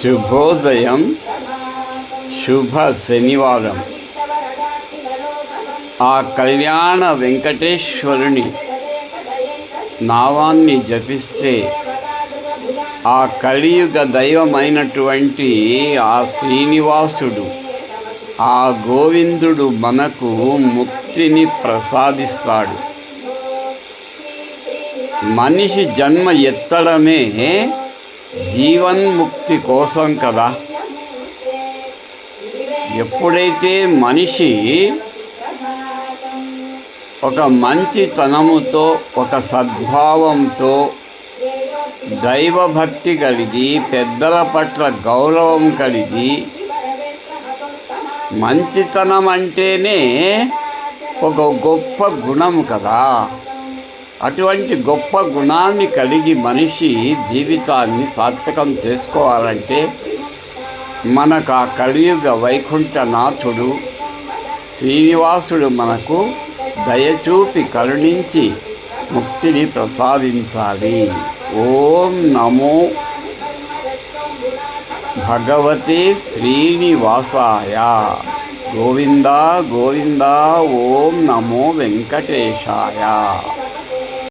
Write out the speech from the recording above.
శుభోదయం, శుభ శనివారం. ఆ కళ్యాణ వెంకటేశ్వరుని నామాన్ని జపిస్తే ఆ కలియుగ దైవమైనటువంటి ఆ శ్రీనివాసుడు, ఆ గోవిందుడు మనకు ముక్తిని ప్రసాదిస్తాడు. మనిషి జన్మ ఎత్తడమే జీవన్ముక్తి కోసం కదా. ఎప్పుడైతే మనిషి ఒక మంచితనముతో, ఒక సద్భావంతో, దైవభక్తి కలిగి, పెద్దల పట్ల గౌరవం కలిగి, మంచితనం అంటేనే ఒక గొప్ప గుణం కదా. అటువంటి గొప్ప గుణాన్ని కలిగి మనిషి జీవితాన్ని సార్థకం చేసుకోవాలంటే మనకు ఆ కలియుగ వైకుంఠనాథుడు శ్రీనివాసుడు మనకు దయచూపి కరుణించి ముక్తిని ప్రసాదించాలి. ఓం నమో భగవతే శ్రీనివాసాయ. గోవిందా గోవిందా. ఓం నమో వెంకటేశాయ.